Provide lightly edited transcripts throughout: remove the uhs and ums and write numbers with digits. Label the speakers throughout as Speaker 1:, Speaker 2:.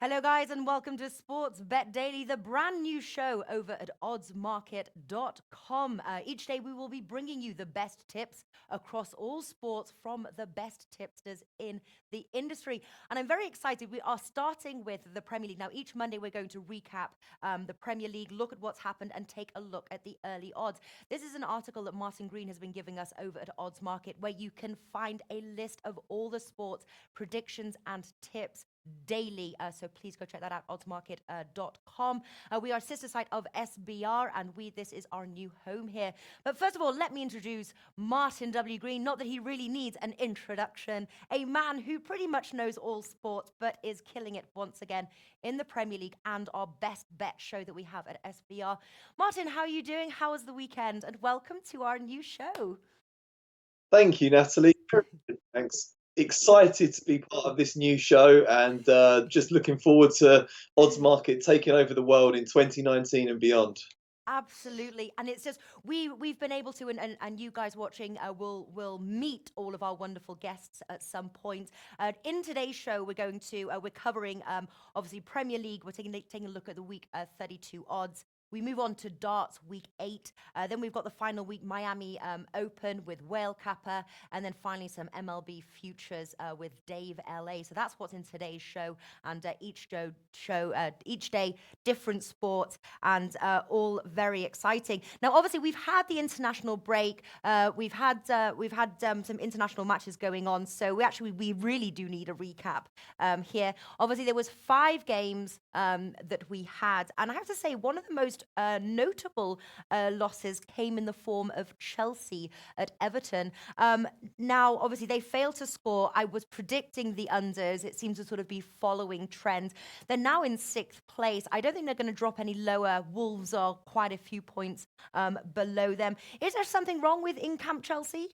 Speaker 1: Hello, guys, and welcome to Sports Bet Daily, the brand new show over at oddsmarket.com. Each day, we will be bringing you the best tips across all sports from the best tipsters in the industry. And I'm very excited. We are starting with the Premier League. Now, each Monday, we're going to recap the Premier League, look at what's happened, and take a look at the early odds. This is an article that Martin Green has been giving us over at Odds Market, where you can find a list of all the sports predictions and tips daily. So please go check that out, oddsmarket.com. We are a sister site of SBR, and this is our new home here. But first of all, let me introduce Martin W. Green. Not that he really needs an introduction. A man who pretty much knows all sports, but is killing it once again in the Premier League and our best bet show that we have at SBR. Martin, how are you doing? How was the weekend? And welcome to our new show.
Speaker 2: Thank you, Natalie. Thanks. Excited to be part of this new show and just looking forward to Odds Market taking over the world in 2019 and beyond.
Speaker 1: Absolutely, and it's just we've been able to, and you guys watching will meet all of our wonderful guests at some point. In today's show, we're covering obviously Premier League. We're taking a look at the week 32 odds. We move on to darts week 8. Then we've got the final week Miami Open with Whale Kappa, and then finally some MLB futures with Dave LA. So that's what's in today's show, and each day different sports and all very exciting. Now, obviously, we've had the international break. We've had some international matches going on, so we really do need a recap here. Obviously, there was 5 games that we had, and I have to say one of the most notable losses came in the form of Chelsea at Everton. Now, obviously, they failed to score. I was predicting the unders. It seems to sort of be following trend. They're now in 6th place. I don't think they're going to drop any lower. Wolves are quite a few points below them. Is there something wrong with in-camp Chelsea?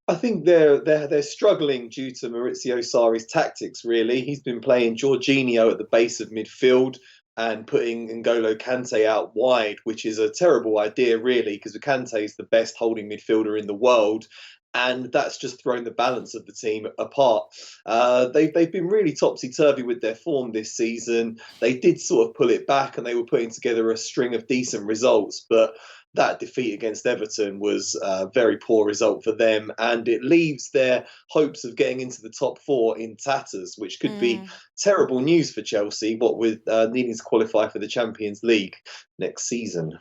Speaker 2: I think they're struggling due to Maurizio Sarri's tactics. Really, he's been playing Jorginho at the base of midfield and putting N'Golo Kante out wide, which is a terrible idea, really, because Kante is the best holding midfielder in the world. And that's just thrown the balance of the team apart. They've been really topsy turvy with their form this season. They did sort of pull it back, and they were putting together a string of decent results, but that defeat against Everton was a very poor result for them, and it leaves their hopes of getting into the top 4 in tatters, which could be terrible news for Chelsea, what with needing to qualify for the Champions League next season.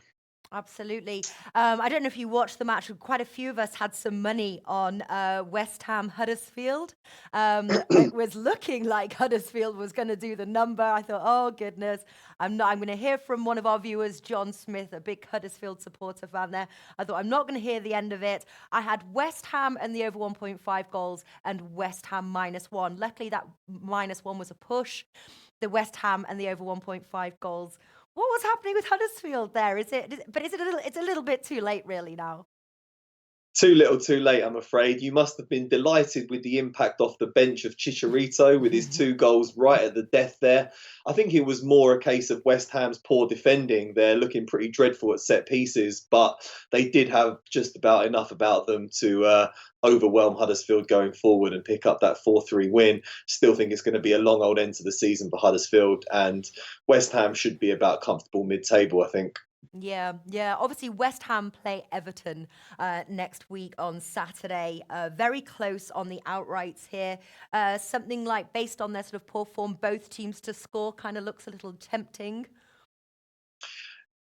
Speaker 1: Absolutely. I don't know if you watched the match. Quite a few of us had some money on West Ham Huddersfield. It was looking like Huddersfield was going to do the number. I thought, oh goodness, I'm not. I'm going to hear from one of our viewers, John Smith, a big Huddersfield supporter fan there. I thought I'm not going to hear the end of it. I had West Ham and the over 1.5 goals and West Ham -1. Luckily, that -1 was a push. The West Ham and the over 1.5 goals. What was happening with Huddersfield there? It's a little bit too late really now.
Speaker 2: Too little, too late, I'm afraid. You must have been delighted with the impact off the bench of Chicharito with his 2 goals right at the death there. I think it was more a case of West Ham's poor defending. They're looking pretty dreadful at set pieces, but they did have just about enough about them to overwhelm Huddersfield going forward and pick up that 4-3 win. Still think it's going to be a long old end to the season for Huddersfield, and West Ham should be about comfortable mid-table, I think.
Speaker 1: Yeah, yeah. Obviously, West Ham play Everton next week on Saturday. Very close on the outrights here. Something like, based on their sort of poor form, both teams to score kind of looks a little tempting.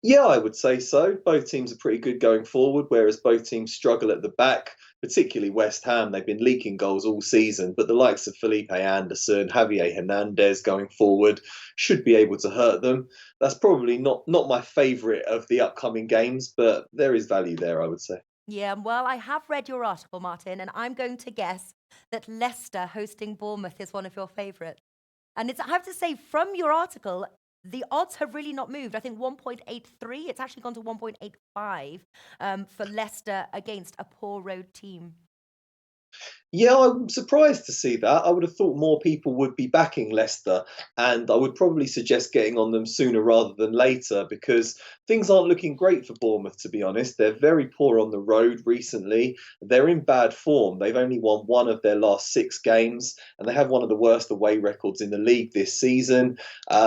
Speaker 2: Yeah, I would say so. Both teams are pretty good going forward, whereas both teams struggle at the back, particularly West Ham. They've been leaking goals all season, but the likes of Felipe Anderson, Javier Hernandez going forward should be able to hurt them. That's probably not my favourite of the upcoming games, but there is value there, I would say.
Speaker 1: Yeah, well, I have read your article, Martin, and I'm going to guess that Leicester hosting Bournemouth is one of your favourites. And I have to say, from your article, the odds have really not moved. I think 1.83, it's actually gone to 1.85 for Leicester against a poor road team.
Speaker 2: Yeah, I'm surprised to see that. I would have thought more people would be backing Leicester, and I would probably suggest getting on them sooner rather than later because things aren't looking great for Bournemouth, to be honest. They're very poor on the road recently. They're in bad form. They've only won one of their last 6 games, and they have one of the worst away records in the league this season.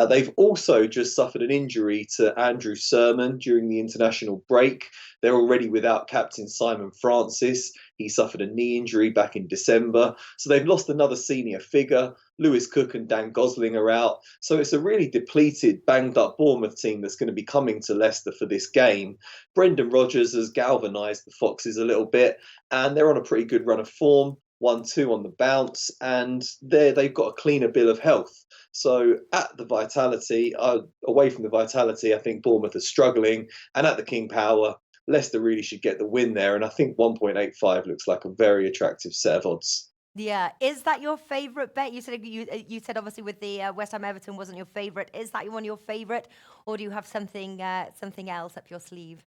Speaker 2: They've also just suffered an injury to Andrew Sermon during the international break. They're already without captain Simon Francis. He suffered a knee injury back in December. So they've lost another senior figure. Lewis Cook and Dan Gosling are out. So it's a really depleted, banged up Bournemouth team that's going to be coming to Leicester for this game. Brendan Rodgers has galvanised the Foxes a little bit, and they're on a pretty good run of form. 1-2 on the bounce, and they've got a cleaner bill of health. So at the Vitality, away from the Vitality, I think Bournemouth are struggling, and at the King Power, Leicester really should get the win there, and I think 1.85 looks like a very attractive set of odds.
Speaker 1: Yeah, is that your favorite bet? You said obviously with the West Ham Everton wasn't your favorite. Is that one of your favorite, or do you have something else up your sleeve?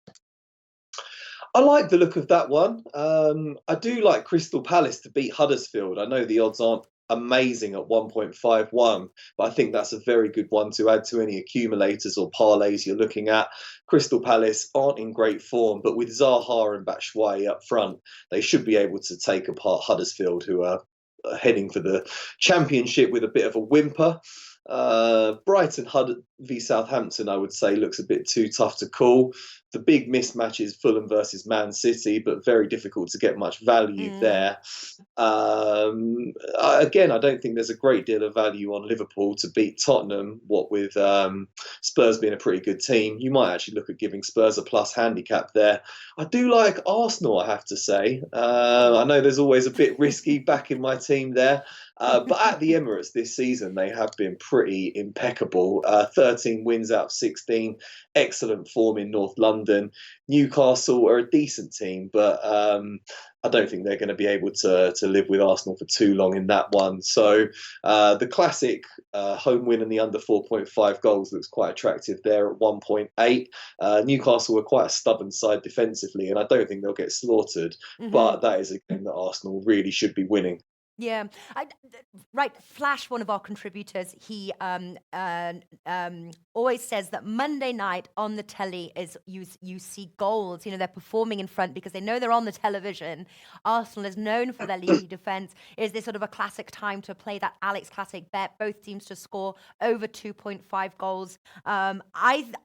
Speaker 2: I like the look of that one. I do like Crystal Palace to beat Huddersfield. I know the odds aren't amazing at 1.51, but I think that's a very good one to add to any accumulators or parlays you're looking at. Crystal Palace aren't in great form, but with Zaha and Batshuayi up front, they should be able to take apart Huddersfield, who are heading for the championship with a bit of a whimper. Brighton v Southampton, I would say, looks a bit too tough to call. The big mismatch is Fulham versus Man City, but very difficult to get much value
Speaker 1: Mm.
Speaker 2: there. Again, I don't think there's a great deal of value on Liverpool to beat Tottenham. What with Spurs being a pretty good team, you might actually look at giving Spurs a plus handicap there. I do like Arsenal, I have to say. I know there's always a bit risky backing my team there. But at the Emirates this season, they have been pretty impeccable. 13 wins out of 16, excellent form in North London. Newcastle are a decent team, but I don't think they're going to be able to live with Arsenal for too long in that one. So the classic home win and the under 4.5 goals looks quite attractive there at 1.8. Newcastle were quite a stubborn side defensively, and I don't think they'll get slaughtered.
Speaker 1: Hmm.
Speaker 2: But that is a game that Arsenal really should be winning.
Speaker 1: Yeah, right. Flash, one of our contributors, he always says that Monday night on the telly is you see goals. You know, they're performing in front because they know they're on the television. Arsenal is known for their leaky defense. Is this sort of a classic time to play that Alex classic bet? Both teams to score over 2.5 goals. I'm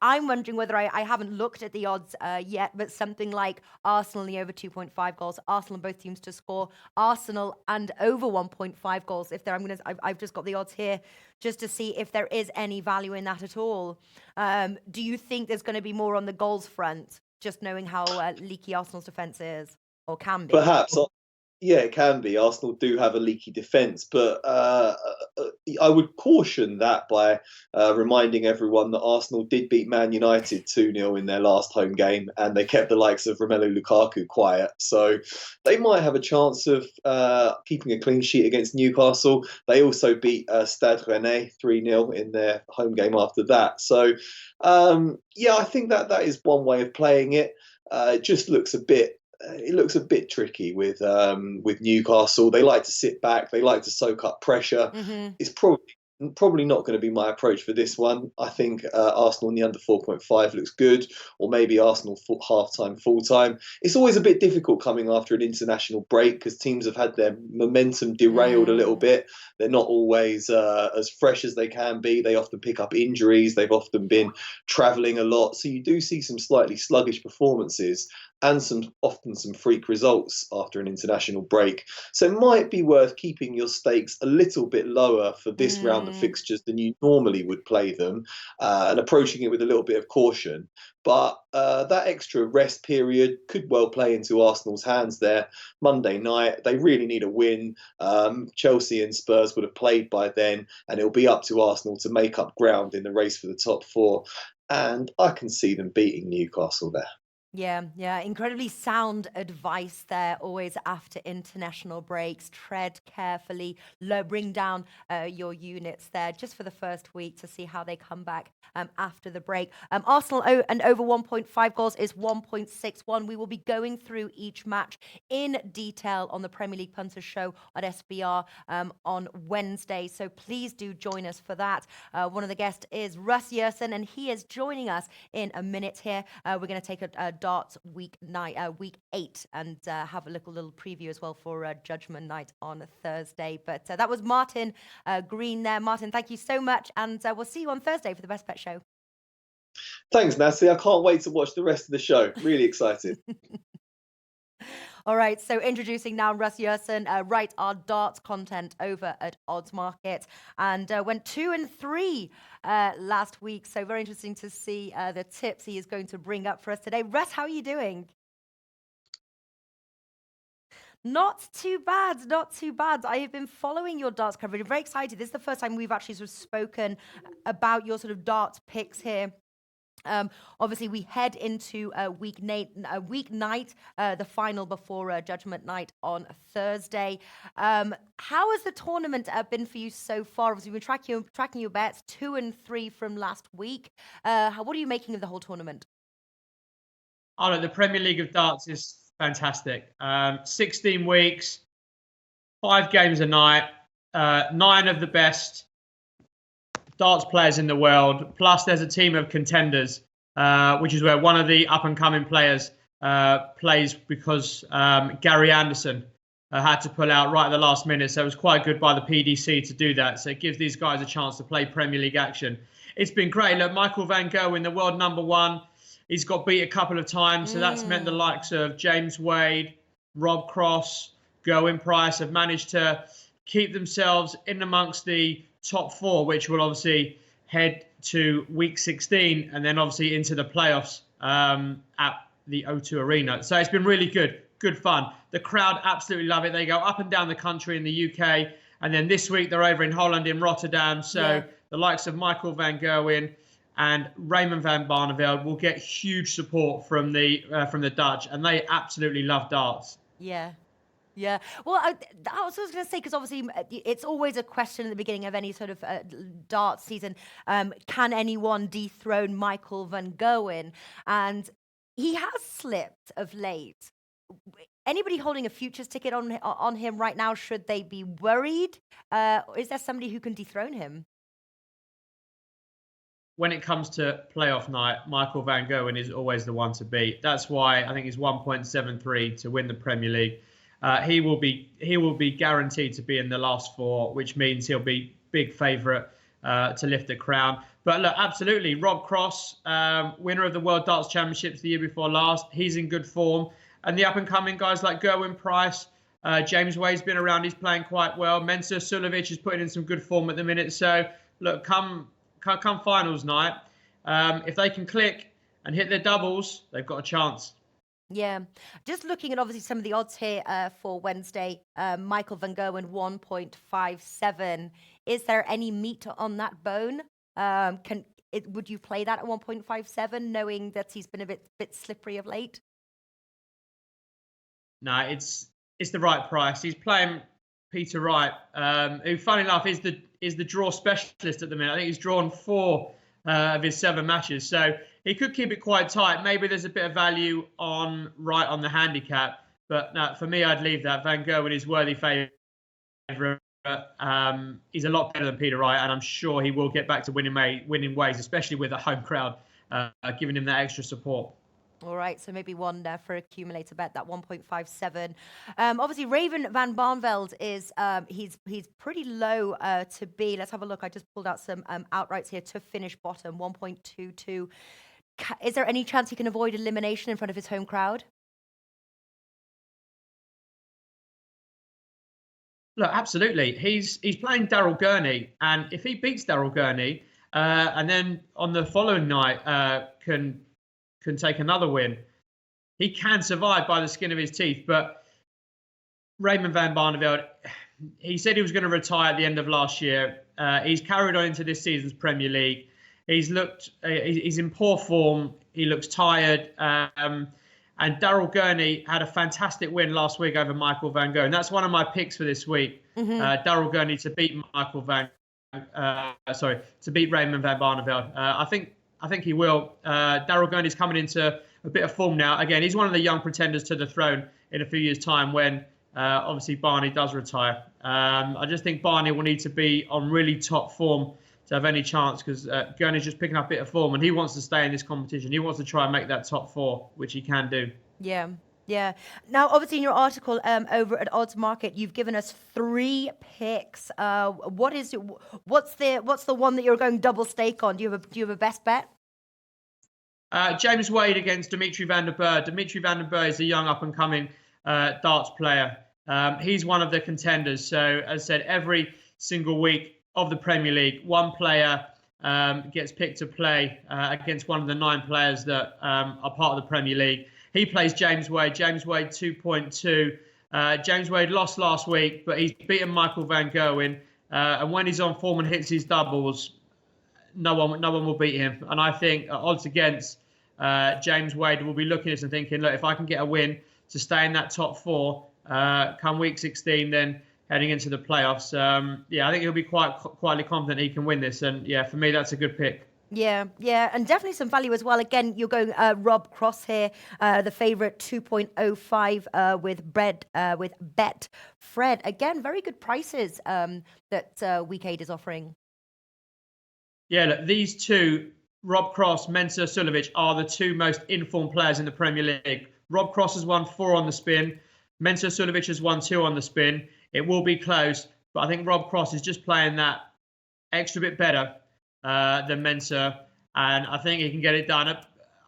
Speaker 1: wondering whether I haven't looked at the odds yet, but something like Arsenal the over 2.5 goals, Arsenal and both teams to score, Arsenal and over 1.5 goals. If there, I've just got the odds here just to see if there is any value in that at all. Do you think there's going to be more on the goals front, just knowing how leaky Arsenal's defense is or can be?
Speaker 2: Perhaps, yeah, it can be. Arsenal do have a leaky defence, but I would caution that by reminding everyone that Arsenal did beat Man United 2-0 in their last home game, and they kept the likes of Romelu Lukaku quiet. So they might have a chance of keeping a clean sheet against Newcastle. They also beat Stade Rennais 3-0 in their home game after that. So, yeah, I think that is one way of playing it. It just looks a bit it looks a bit tricky with Newcastle. They like to sit back. They like to soak up pressure.
Speaker 1: Hmm.
Speaker 2: It's probably not going to be my approach for this one. I think Arsenal in the under 4.5 looks good, or maybe Arsenal half time, full time. It's always a bit difficult coming after an international break because teams have had their momentum derailed a little
Speaker 1: Mm.
Speaker 2: bit. They're not always as fresh as they can be. They often pick up injuries. They've often been travelling a lot, so you do see some slightly sluggish performances and often some freak results after an international break. So it might be worth keeping your stakes a little bit lower for this round of
Speaker 1: Mm.
Speaker 2: fixtures than you normally would play them, and approaching it with a little bit of caution. But that extra rest period could well play into Arsenal's hands there. Monday night, they really need a win. Chelsea and Spurs would have played by then, and it'll be up to Arsenal to make up ground in the race for the top four. And I can see them beating Newcastle there.
Speaker 1: Yeah, incredibly sound advice there. Always after international breaks, tread carefully, bring down your units there just for the first week to see how they come back after the break. Arsenal and over 1.5 goals is 1.61. We will be going through each match in detail on the Premier League Punters show at SBR on Wednesday. So please do join us for that. One of the guests is Russ Yerson, and he is joining us in a minute here. We're going to take a darts week 8, and have a little preview as well for Judgment Night on Thursday. But that was Martin Green there. Martin, thank you so much, and we'll see you on Thursday for the Best Bet Show.
Speaker 2: Thanks, Nasty. I can't wait to watch the rest of the show. Really excited.
Speaker 1: All right, so introducing now Russ Yerson, write our darts content over at Odds Market, and went 2 and 3 last week. So very interesting to see the tips he is going to bring up for us today. Russ, how are you doing? Not too bad, not too bad. I have been following your darts coverage. I'm very excited. This is the first time we've actually sort of spoken about your sort of darts picks here. Obviously, we head into week night, the final before Judgment Night on Thursday. How has the tournament been for you so far? Obviously, we've been tracking your bets, 2 and 3 from last week. What are you making of the whole tournament?
Speaker 3: Oh, look, the Premier League of Darts is fantastic. 16 weeks, 5 games a night, 9 of the best darts players in the world. Plus, there's a team of contenders, which is where one of the up-and-coming players plays, because Gary Anderson had to pull out right at the last minute. So it was quite good by the PDC to do that. So it gives these guys a chance to play Premier League action. It's been great. Look, Michael van Gerwen, the world #1, he's got beat a couple of times. So that's meant the likes of James Wade, Rob Cross, Gerwyn Price have managed to keep themselves in amongst the top 4, which will obviously head to week 16 and then obviously into the playoffs at the O2 Arena. So it's been really good fun. The crowd absolutely love it. They go up and down the country in the UK, and then this week they're over in Holland, in Rotterdam. So the likes of Michael van Gerwen and Raymond van Barneveld will get huge support from the Dutch, and they absolutely love darts.
Speaker 1: Yeah. Well, I was going to say, because obviously it's always a question at the beginning of any sort of darts season. Can anyone dethrone Michael van Gerwen? And he has slipped of late. Anybody holding a futures ticket on him right now, should they be worried? Or is there somebody who can dethrone him?
Speaker 3: When it comes to playoff night, Michael van Gerwen is always the one to beat. That's why I think he's 1.73 to win the Premier League. He will be guaranteed to be in the last 4, which means he'll be big favourite to lift the crown. But look, absolutely, Rob Cross, winner of the World Darts Championships the year before last, he's in good form. And the up-and-coming guys like Gerwyn Price, James Wade's been around, he's playing quite well. Mensur Suljovic is putting in some good form at the minute. So look, come finals night, if they can click and hit their doubles, they've got a chance.
Speaker 1: Yeah, just looking at obviously some of the odds here for Wednesday. Michael van Gerwen 1.57. Is there any meat on that bone? Would you play that at 1.57, knowing that he's been a bit slippery of late?
Speaker 3: No, it's the right price. He's playing Peter Wright, who, funny enough, is the draw specialist at the minute. I think he's drawn 4 of his 7 matches, so he could keep it quite tight. Maybe there's a bit of value on Wright on the handicap, but no, for me, I'd leave that. Van Gerwen is worthy favourite. He's a lot better than Peter Wright, and I'm sure he will get back to winning ways, especially with a home crowd giving him that extra support.
Speaker 1: All right, so maybe one for accumulator bet, that 1.57. Obviously, Raven van Barneveld is he's pretty low to be. Let's have a look. I just pulled out some outrights here to finish bottom, 1.22. Is there any chance he can avoid elimination in front of his home crowd?
Speaker 3: Look, absolutely. He's playing Daryl Gurney, and if he beats Daryl Gurney, and then on the following night can take another win, he can survive by the skin of his teeth. But Raymond van Barneveld, he said he was going to retire at the end of last year. He's carried on into this season's Premier League. He's in poor form. He looks tired. And Daryl Gurney had a fantastic win last week over Michael Van Gogh. And that's one of my picks for this week. Daryl Gurney to beat to beat Raymond van Barneveld. I think he will. Daryl Gurney's coming into a bit of form now. Again, he's one of the young pretenders to the throne in a few years' time when obviously Barney does retire. I just think Barney will need to be on really top form to have any chance, because Gurney's just picking up a bit of form and he wants to stay in this competition. He wants to try and make that top 4, which he can do.
Speaker 1: Yeah. Yeah. Now, obviously, in your article over at Odds Market, you've given us 3 picks. What's the one that you're going double stake on? Do you have a best bet?
Speaker 3: James Wade against Dimitri van der Berg. Dimitri van der Berg is a young up-and-coming darts player. He's one of the contenders. So, as I said, every single week of the Premier League, one player gets picked to play against one of the 9 players that are part of the Premier League. He plays James Wade. James Wade 2.2. James Wade lost last week, but he's beaten Michael van Gogh in. And when he's on form and hits his doubles, no one will beat him. And I think odds against James Wade will be looking at this and thinking, look, if I can get a win to stay in that top 4 come week 16, then heading into the playoffs, I think he'll be quietly confident he can win this. And yeah, for me, that's a good pick.
Speaker 1: Yeah, and definitely some value as well. Again, you're going Rob Cross here, the favourite 2.05 with Bet Fred. Again, very good prices that Week 8 is offering. Yeah,
Speaker 3: look, these two, Rob Cross, Mensah Suljovic, are the 2 most informed players in the Premier League. Rob Cross has won 4 on the spin. Mensah Suljovic has won 2 on the spin. It will be close, but I think Rob Cross is just playing that extra bit better than Mensah, and I think he can get it done.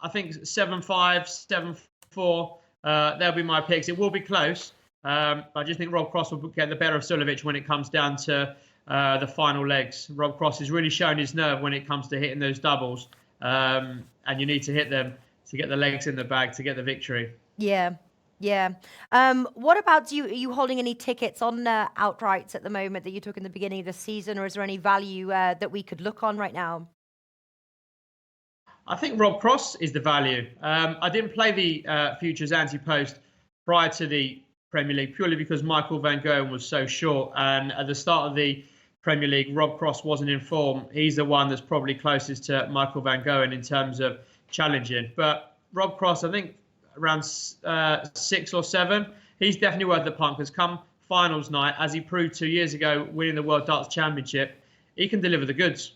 Speaker 3: I think 7-5, 7-4, they'll be my picks. It will be close, but I just think Rob Cross will get the better of Suljovic when it comes down to the final legs. Rob Cross has really shown his nerve when it comes to hitting those doubles, and you need to hit them to get the legs in the bag to get the victory.
Speaker 1: Yeah. What about are you holding any tickets on outrights at the moment that you took in the beginning of the season, or is there any value that we could look on right now?
Speaker 3: I think Rob Cross is the value. I didn't play the futures anti-post prior to the Premier League purely because Michael van Gogh was so short, and at the start of the Premier League, Rob Cross wasn't in form. He's the one that's probably closest to Michael van Gogh in terms of challenging. But Rob Cross, I think, around 6 or 7. He's definitely worth the punt, because come finals night, as he proved 2 years ago, winning the World Darts Championship, he can deliver the goods.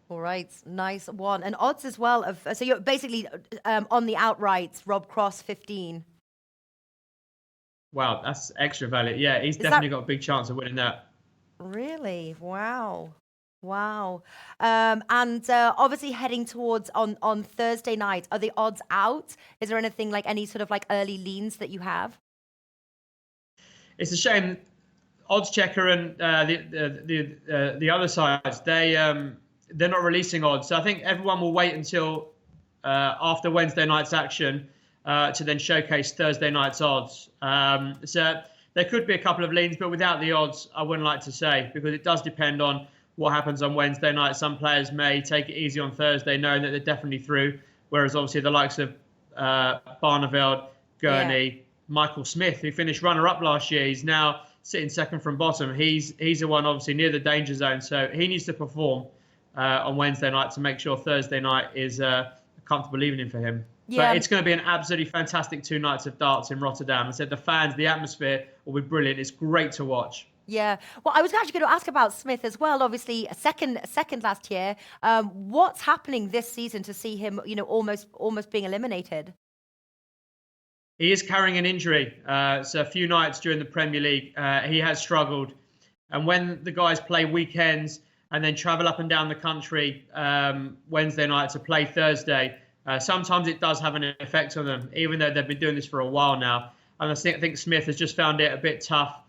Speaker 1: All right, nice one. And odds as well so you're basically on the outrights, Rob Cross 15.
Speaker 3: Wow, that's extra value. Yeah, he's definitely got a big chance of winning that.
Speaker 1: Really? Wow. And obviously heading towards on Thursday night, are the odds out? Is there anything like any sort of like early leans that you have?
Speaker 3: It's a shame. Odds Checker and the other sides, they're not releasing odds. So I think everyone will wait until after Wednesday night's action to then showcase Thursday night's odds. So there could be a couple of leans, but without the odds, I wouldn't like to say, because it does depend on what happens on Wednesday night. Some players may take it easy on Thursday, knowing that they're definitely through, whereas obviously the likes of Barneveld, Gurney, Michael Smith, who finished runner-up last year, he's now sitting second from bottom. He's the one obviously near the danger zone, so he needs to perform on Wednesday night to make sure Thursday night is a comfortable evening for him. Yeah. But it's going to be an absolutely fantastic 2 nights of darts in Rotterdam. I said the fans, the atmosphere will be brilliant. It's great to watch.
Speaker 1: Yeah. Well, I was actually going to ask about Smith as well. Obviously, second last year. What's happening this season to see him, almost being eliminated?
Speaker 3: He is carrying an injury. So a few nights during the Premier League, he has struggled. And when the guys play weekends and then travel up and down the country Wednesday night to play Thursday, sometimes it does have an effect on them, even though they've been doing this for a while now. And I think Smith has just found it a bit tough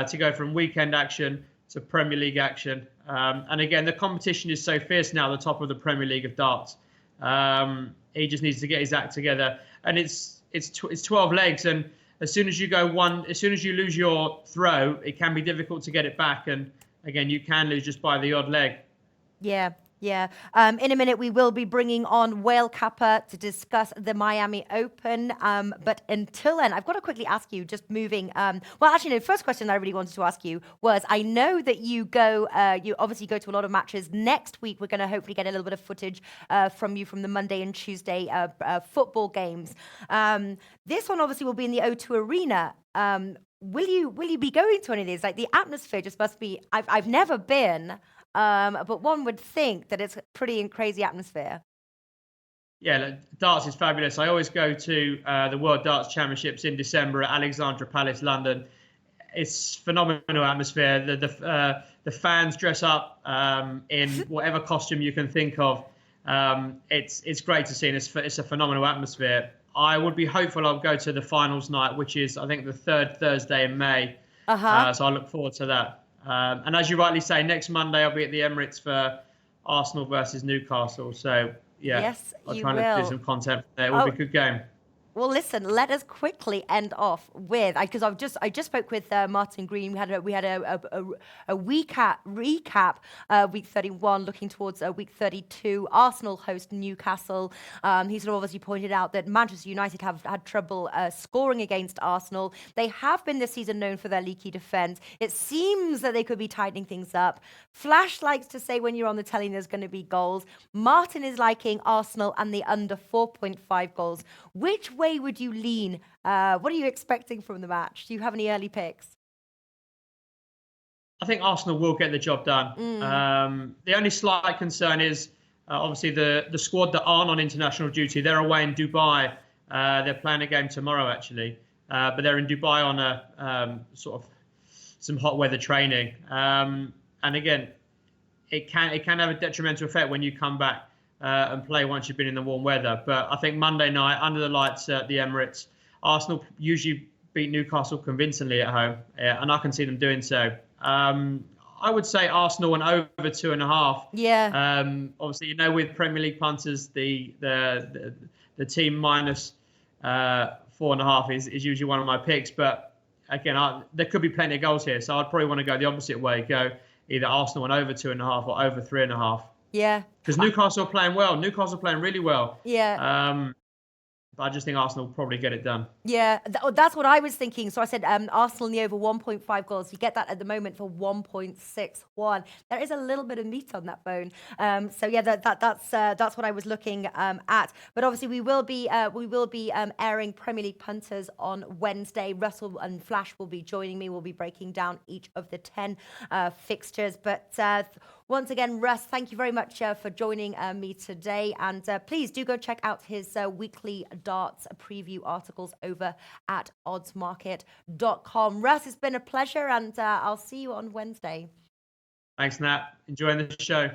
Speaker 3: to go from weekend action to Premier League action. And again, the competition is so fierce now at the top of the Premier League of darts. He just needs to get his act together. And it's 12 legs. And as soon as you lose your throw, it can be difficult to get it back. And again, you can lose just by the odd leg.
Speaker 1: Yeah. Yeah. In a minute, we will be bringing on Whale Kappa to discuss the Miami Open. But until then, I've got to quickly ask you, just moving. Well, actually, no, the first question I really wanted to ask you was, I know that you obviously go to a lot of matches. Next week, we're going to hopefully get a little bit of footage from you from the Monday and Tuesday football games. This one obviously will be in the O2 Arena. Will you be going to any of these? Like, the atmosphere just must be, I've never been. But one would think that it's a pretty crazy atmosphere.
Speaker 3: Yeah, darts is fabulous. I always go to the World Darts Championships in December at Alexandra Palace, London. It's phenomenal atmosphere. The fans dress up in whatever costume you can think of. It's great to see, and it's a phenomenal atmosphere. I would be hopeful I'll go to the finals night, which is, I think, the third Thursday in May. So I look forward to that. And as you rightly say, next Monday I'll be at the Emirates for Arsenal versus Newcastle. So, yeah,
Speaker 1: Yes,
Speaker 3: I'll
Speaker 1: you
Speaker 3: try
Speaker 1: will.
Speaker 3: and do some content there. It will be a good game.
Speaker 1: Well, listen, let us quickly end off with, because I just spoke with Martin Green. We had a recap week 31, looking towards week 32. Arsenal host Newcastle. He sort of obviously pointed out that Manchester United have had trouble scoring against Arsenal. They have been this season known for their leaky defence. It seems that they could be tightening things up. Flash likes to say when you're on the telly there's going to be goals. Martin is liking Arsenal and the under 4.5 goals. Which way would you lean? What are you expecting from the match? Do you have any early picks?
Speaker 3: I think Arsenal will get the job done. The only slight concern is obviously the squad that aren't on international duty. They're away in Dubai. They're playing a game tomorrow, actually. But they're in Dubai on a sort of some hot weather training. And again, it can have a detrimental effect when you come back and play once you've been in the warm weather. But I think Monday night, under the lights at the Emirates, Arsenal usually beat Newcastle convincingly at home, and I can see them doing so. I would say Arsenal and over 2.5.
Speaker 1: Yeah.
Speaker 3: Obviously, with Premier League punters, the team minus 4.5 is usually one of my picks. But again, there could be plenty of goals here, so I'd probably want to go the opposite way, go either Arsenal and over 2.5 or over 3.5.
Speaker 1: Yeah.
Speaker 3: Because Newcastle are playing well. Newcastle are playing really well.
Speaker 1: Yeah.
Speaker 3: But I just think Arsenal will probably get it done.
Speaker 1: Yeah, that's what I was thinking. So I said Arsenal in the over 1.5 goals. You get that at the moment for 1.61. There is a little bit of meat on that bone. So yeah, that's what I was looking at. But obviously we will be airing Premier League punters on Wednesday. Russell and Flash will be joining me. We'll be breaking down each of the 10 fixtures. But once again, Russ, thank you very much for joining me today. And please do go check out his weekly darts preview articles over at oddsmarket.com. Russ, it's been a pleasure, and I'll see you on Wednesday.
Speaker 3: Thanks, Nat. Enjoying the show.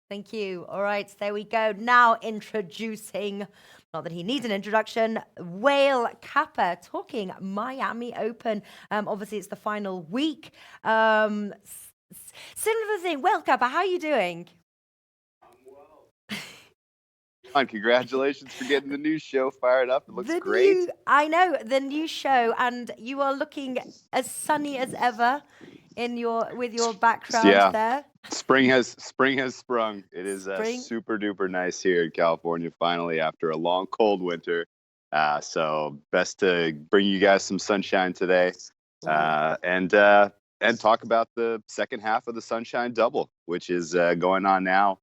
Speaker 1: Thank you. All right, there we go. Now introducing, not that he needs an introduction, Whale Kappa, talking Miami Open. Obviously, it's the final week. Similar thing. Whale Kappa, how are you doing?
Speaker 4: And congratulations for getting the new show fired up. It looks great.
Speaker 1: I know, the new show, and you are looking as sunny as ever with your background there.
Speaker 4: Spring has sprung. It is super duper nice here in California finally after a long cold winter. So best to bring you guys some sunshine today, and talk about the second half of the Sunshine Double, which is going on now.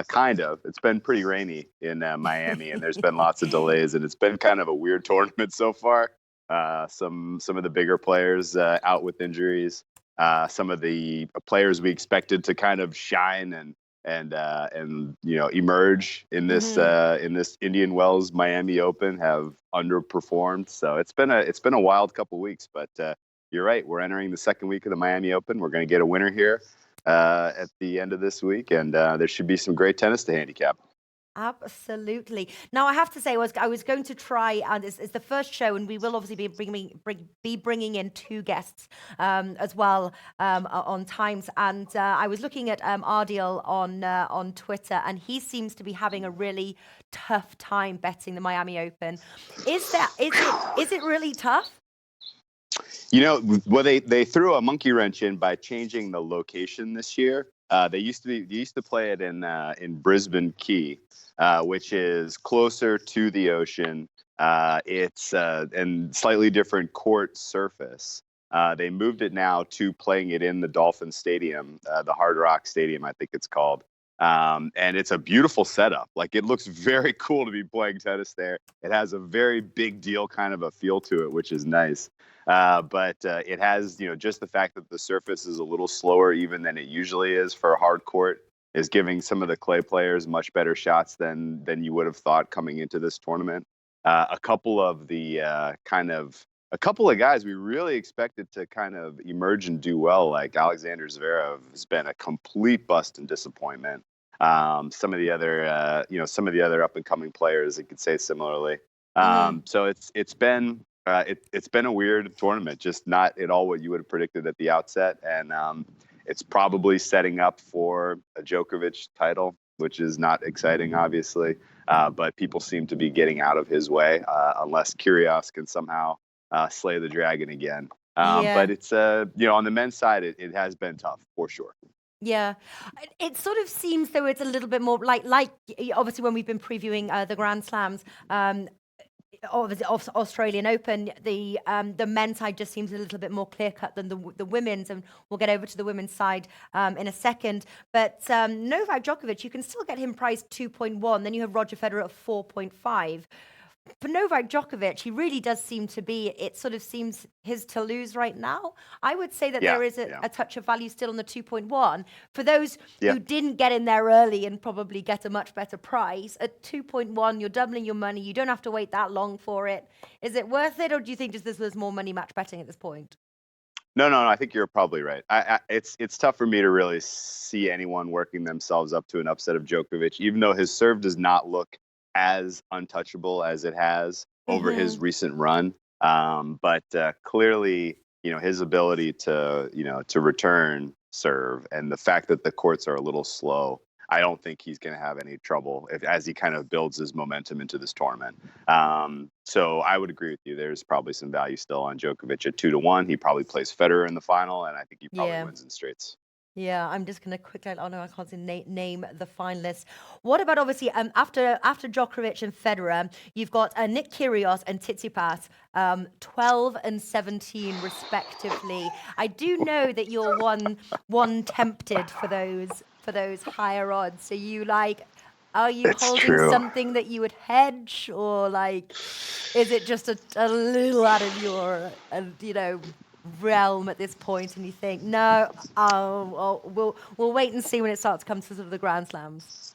Speaker 4: Kind of. It's been pretty rainy in Miami, and there's been lots of delays, and it's been kind of a weird tournament so far. Some of the bigger players out with injuries. Some of the players we expected to kind of shine and emerge in this Indian Wells Miami Open have underperformed. So it's been a wild couple weeks, but you're right. We're entering the second week of the Miami Open. We're going to get a winner here at the end of this week, and there should be some great tennis to handicap.
Speaker 1: Absolutely. Now, I have to say, I was going to try, and it's the first show, and we will obviously be bringing in 2 guests as well on times. And I was looking at Ardil on Twitter, and he seems to be having a really tough time betting the Miami Open. Is it really tough?
Speaker 4: Well, they threw a monkey wrench in by changing the location this year. They used to play it in Brisbane Key, which is closer to the ocean. It's and slightly different court surface. They moved it now to playing it in the Dolphin Stadium, the Hard Rock Stadium, I think it's called. And it's a beautiful setup. Like, it looks very cool to be playing tennis there. It has a very big deal kind of a feel to it, which is nice. But it has, just the fact that the surface is a little slower even than it usually is for a hard court is giving some of the clay players much better shots than you would have thought coming into this tournament. A couple of guys we really expected to kind of emerge and do well, like Alexander Zverev has been a complete bust and disappointment. Some of the other up and coming players, I could say similarly. So it's been a weird tournament, just not at all what you would have predicted at the outset, and it's probably setting up for a Djokovic title, which is not exciting, obviously. But people seem to be getting out of his way, unless Kyrgios can somehow slay the dragon again. But it's on the men's side, it has been tough for sure.
Speaker 1: Yeah, it sort of seems though it's a little bit more like obviously when we've been previewing the Grand Slams, obviously Australian Open, the men's side just seems a little bit more clear cut than the women's, and we'll get over to the women's side in a second. But Novak Djokovic, you can still get him priced 2.1. Then you have Roger Federer at 4.5. For Novak Djokovic, he really does seem to be, it sort of seems his to lose right now. I would say that there is a touch of value still on the 2.1. For those who didn't get in there early and probably get a much better price, at 2.1, you're doubling your money. You don't have to wait that long for it. Is it worth it, or do you think there's more money match betting at this point?
Speaker 4: No, I think you're probably right. It's tough for me to really see anyone working themselves up to an upset of Djokovic, even though his serve does not look as untouchable as it has over his recent run. But clearly, his ability to return serve and the fact that the courts are a little slow, I don't think he's going to have any trouble as he kind of builds his momentum into this tournament. So I would agree with you. There's probably some value still on Djokovic at 2-1. He probably plays Federer in the final, and I think he probably wins in straights.
Speaker 1: Yeah, I'm just going to quickly, I can't name the finalists. What about, obviously, after Djokovic and Federer, you've got Nick Kyrgios and Tsitsipas, 12 and 17 respectively. I do know that you're one tempted for those higher odds. So are you holding something that you would hedge, or is it just a little out of your, realm at this point, and you think no, we'll wait and see when it starts to come to sort of the Grand Slams?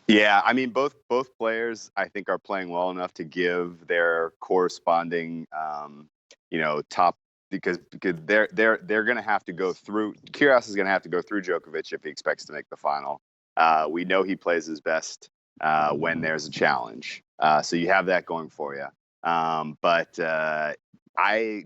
Speaker 4: Yeah, I mean both players I think are playing well enough to give their corresponding top, because they're going to have to go through. Kyrgios is going to have to go through Djokovic if he expects to make the final. We know he plays his best when there's a challenge, so you have that going for you. But I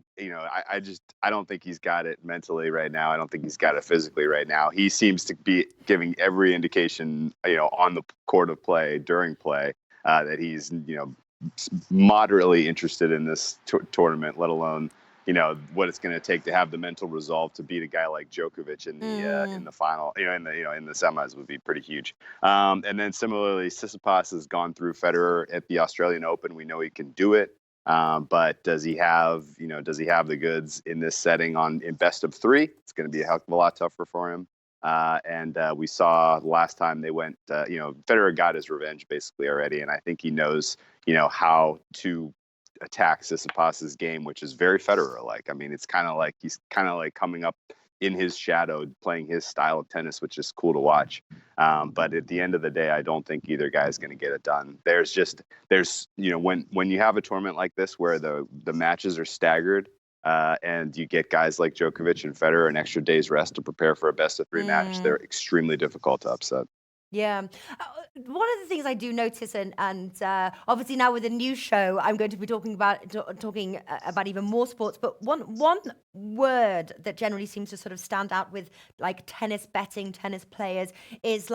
Speaker 4: don't think he's got it mentally right now. I don't think he's got it physically right now. He seems to be giving every indication, on the court of play, during play, that he's, moderately interested in this tournament, let alone, what it's going to take to have the mental resolve to beat a guy like Djokovic in the final, in the semis would be pretty huge. And then similarly, Tsitsipas has gone through Federer at the Australian Open. We know he can do it. But does he have the goods in this setting in best of three? It's going to be a heck of a lot tougher for him. And we saw last time they went, Federer got his revenge basically already. And I think he knows, how to attack Tsitsipas's game, which is very Federer-like. I mean, it's kind of like he's coming up in his shadow, playing his style of tennis, which is cool to watch. But at the end of the day, I don't think either guy is going to get it done. There's when you have a tournament like this where the matches are staggered, and you get guys like Djokovic and Federer an extra day's rest to prepare for a best of three match, they're extremely difficult to upset.
Speaker 1: Yeah. One of the things I do notice, and obviously now with the new show, I'm going to be talking about even more sports. But one word that generally seems to sort of stand out with tennis betting, tennis players is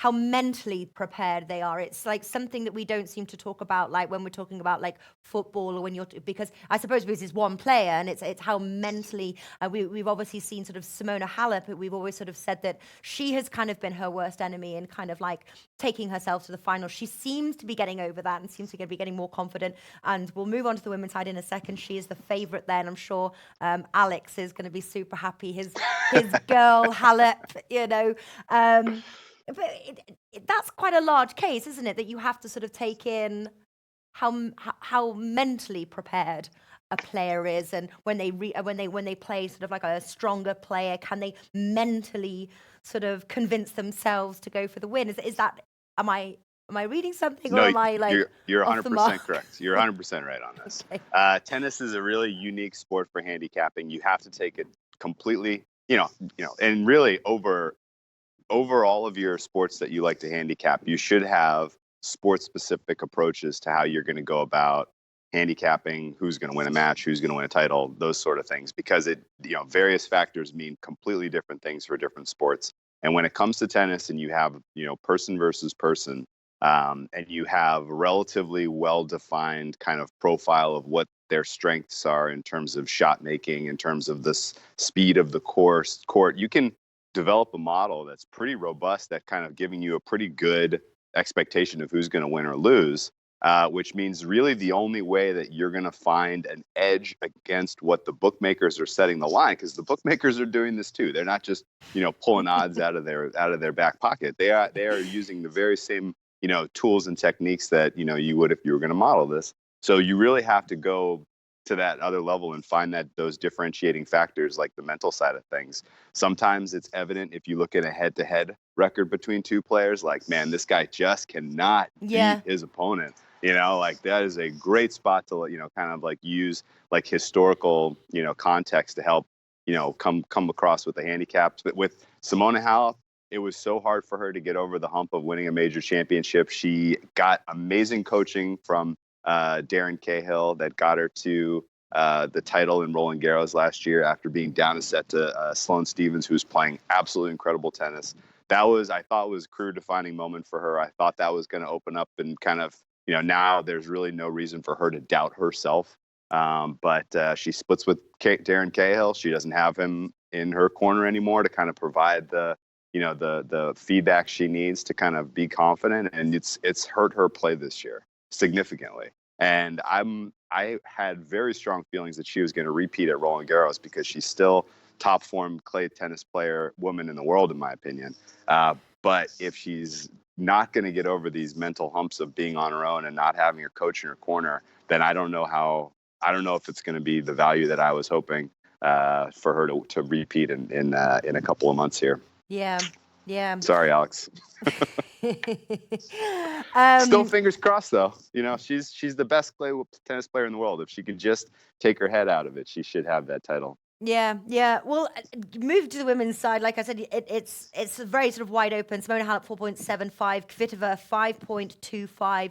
Speaker 1: how mentally prepared they are. It's like something that we don't seem to talk about, like when we're talking about like football, or when you're, because I suppose because it's one player, and it's how mentally, we've obviously seen sort of Simona Halep, we've always sort of said that she has kind of been her worst enemy and kind of like taking herself to the final. She seems to be getting over that and seems to be getting more confident, and we'll move on to the women's side in a second. She is the favorite there, and I'm sure Alex is going to be super happy. His girl Halep, you know. But that's quite a large case, isn't it? That you have to sort of take in how mentally prepared a player is, and when they play sort of like a stronger player, can they mentally sort of convince themselves to go for the win? Is that, am I reading something, or
Speaker 4: No,
Speaker 1: am I like
Speaker 4: you're
Speaker 1: off the
Speaker 4: 100%
Speaker 1: mark?
Speaker 4: correct. You're 100% right on this.
Speaker 1: Okay.
Speaker 4: Tennis is a really unique sport for handicapping. You have to take it completely, and really over all of your sports that you like to handicap, you should have sport specific approaches to how you're going to go about handicapping who's going to win a match, who's going to win a title, those sort of things, because various factors mean completely different things for different sports. And when it comes to tennis, and you have, person versus person, and you have relatively well-defined kind of profile of what their strengths are in terms of shot making, in terms of the speed of the court, you can develop a model that's pretty robust, that kind of giving you a pretty good expectation of who's going to win or lose, which means really the only way that you're going to find an edge against what the bookmakers are setting the line, because the bookmakers are doing this too. They're not just pulling odds out of their back pocket. They are using the very same tools and techniques that you would if you were going to model this. So you really have to go to that other level and find those differentiating factors, like the mental side of things. Sometimes it's evident if you look at a head-to-head record between two players, like, man, this guy just cannot beat his opponent. Like that is a great spot to kind of like use like historical context to help come across with the handicaps. But with Simona Halep, it was so hard for her to get over the hump of winning a major championship. She got amazing coaching from Darren Cahill that got her to the title in Roland Garros last year after being down a set to Sloane Stephens, who was playing absolutely incredible tennis. I thought was a career-defining moment for her. I thought that was going to open up and kind of, now there's really no reason for her to doubt herself. But she splits with Darren Cahill. She doesn't have him in her corner anymore to kind of provide the feedback she needs to kind of be confident, and it's hurt her play this year significantly. And I had very strong feelings that she was going to repeat at Roland Garros, because she's still top form clay tennis player woman in the world, in my opinion. But if she's not going to get over these mental humps of being on her own and not having her coach in her corner, then I don't know if it's going to be the value that I was hoping for her to repeat in a couple of months here.
Speaker 1: Yeah.
Speaker 4: Sorry, Alex. Still fingers crossed, though. She's the best tennis player in the world. If she could just take her head out of it, she should have that title.
Speaker 1: Yeah. Well, move to the women's side. Like I said, it's very sort of wide open. Simona Halep 4.75, Kvitova 5.25,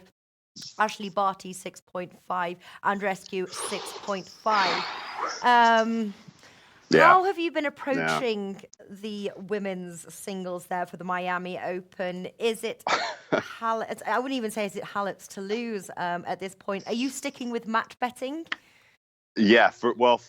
Speaker 1: Ashley Barty 6.5, Andreescu 6.5. How have you been approaching the women's singles there for the Miami Open? Is it Halep? I wouldn't even say is it Halep's to lose at this point. Are you sticking with match betting?
Speaker 4: Yeah,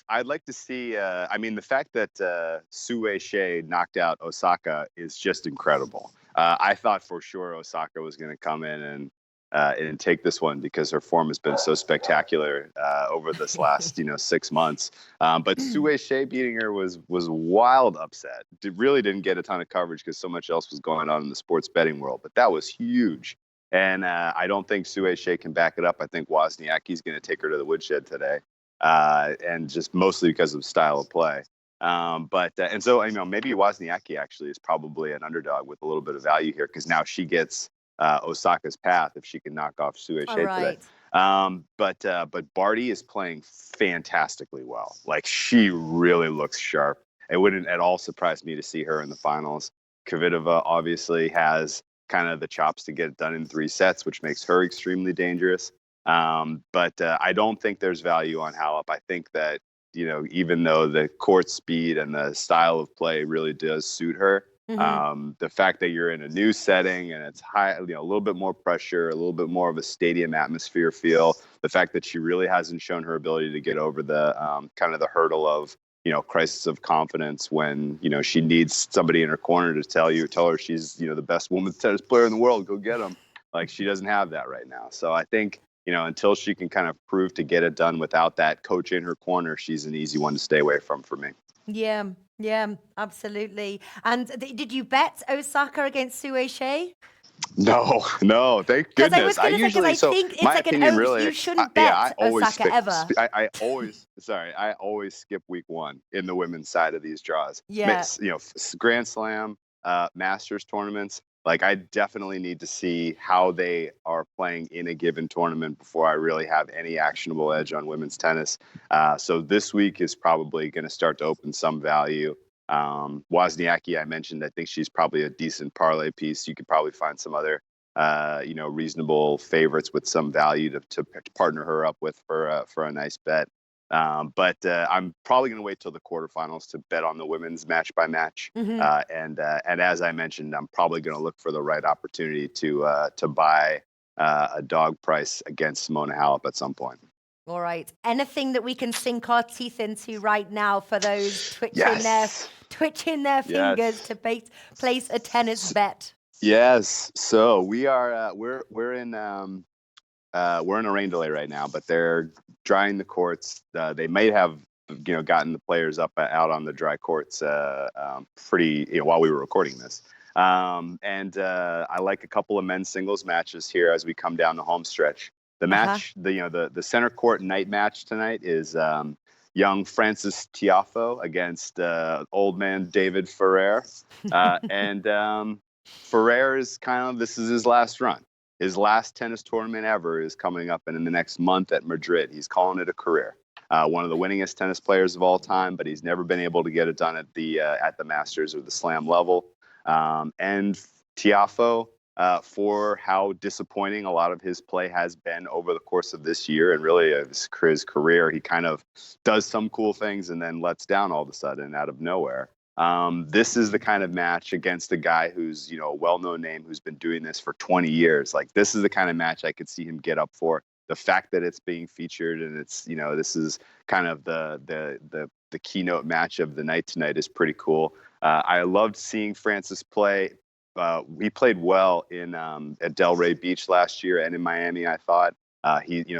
Speaker 4: I'd like to see. The fact that Sue Shea knocked out Osaka is just incredible. I thought for sure Osaka was going to come in and take this one, because her form has been so spectacular over this last 6 months. But Sue Shea beating her was wild upset. Really didn't get a ton of coverage because so much else was going on in the sports betting world. But that was huge. And I don't think Sue Shea can back it up. I think Wozniacki's going to take her to the woodshed today. And just mostly because of style of play. So maybe Wozniacki actually is probably an underdog with a little bit of value here, because now she gets Osaka's path if she can knock off Sue Shea today. But Barty is playing fantastically well. Like, she really looks sharp. It wouldn't at all surprise me to see her in the finals. Kvitova obviously has kind of the chops to get it done in 3 sets, which makes her extremely dangerous. But I don't think there's value on Halep. I think that, even though the court speed and the style of play really does suit her, The fact that you're in a new setting and it's high, a little bit more pressure, a little bit more of a stadium atmosphere feel. The fact that she really hasn't shown her ability to get over the kind of the hurdle of crisis of confidence when she needs somebody in her corner to tell her she's the best women's tennis player in the world. Go get them. Like, she doesn't have that right now. So I think until she can kind of prove to get it done without that coach in her corner, she's an easy one to stay away from for me.
Speaker 1: Yeah, yeah, absolutely. And did you bet Osaka against Sue Shea?
Speaker 4: No, thank
Speaker 1: Because
Speaker 4: goodness.
Speaker 1: I was going to say, because I think it's
Speaker 4: my
Speaker 1: like
Speaker 4: opinion, really,
Speaker 1: you shouldn't bet Osaka ever.
Speaker 4: I always skip week one in the women's side of these draws.
Speaker 1: Yeah.
Speaker 4: Grand Slam, Masters tournaments. Like, I definitely need to see how they are playing in a given tournament before I really have any actionable edge on women's tennis. So this week is probably going to start to open some value. Wozniacki, I mentioned, I think she's probably a decent parlay piece. You could probably find some other, reasonable favorites with some value to partner her up with for a nice bet. But I'm probably going to wait till the quarterfinals to bet on the women's match by match. And as I mentioned, I'm probably going to look for the right opportunity to buy a dog price against Simona Halep at some point.
Speaker 1: All right. Anything that we can sink our teeth into right now for those twitching their fingers to place a tennis bet?
Speaker 4: Yes. So we are we're in a rain delay right now, but they're drying the courts. They may have gotten the players out on the dry courts pretty while we were recording this. And I like a couple of men's singles matches here as we come down the home stretch. The match, the center court night match tonight is young Francis Tiafoe against old man David Ferrer. And Ferrer is this is his last run. His last tennis tournament ever is coming up in the next month at Madrid. He's calling it a career. One of the winningest tennis players of all time, but he's never been able to get it done at the Masters or the Slam level. And Tiafoe, for how disappointing a lot of his play has been over the course of this year and really his career, he kind of does some cool things and then lets down all of a sudden out of nowhere. This is the kind of match against a guy who's, a well-known name who's been doing this for 20 years. Like, this is the kind of match I could see him get up for. The fact that it's being featured and it's, this is kind of the keynote match of the night tonight is pretty cool. I loved seeing Francis play. We played well in at Delray Beach last year and in Miami. I thought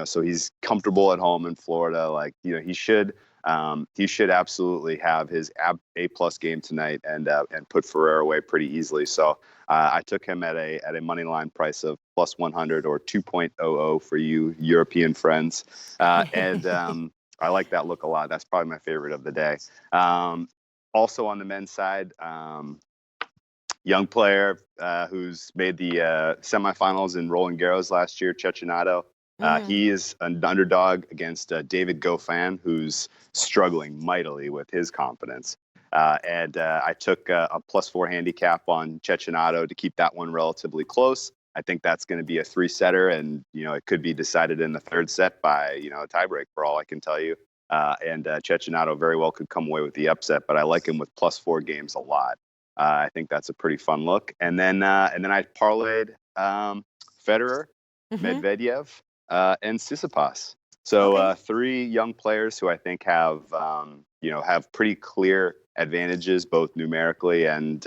Speaker 4: so he's comfortable at home in Florida. Like, he should absolutely have his A+ game tonight and put Ferrer away pretty easily. So I took him at a money line price of +100 or 2.00 for you European friends, and I like that look a lot. That's probably my favorite of the day. Also on the men's side, young player who's made the semifinals in Roland Garros last year, Cecchinato. He is an underdog against David Goffin, who's struggling mightily with his confidence. And I took a +4 handicap on Cecchinato to keep that one relatively close. I think that's going to be a 3-setter, and it could be decided in the third set by a tiebreak for all I can tell you. And Cecchinato very well could come away with the upset, but I like him with +4 games a lot. I think that's a pretty fun look. And then I parlayed Federer, Medvedev, and Tsitsipas. So 3 young players who I think have pretty clear advantages, both numerically and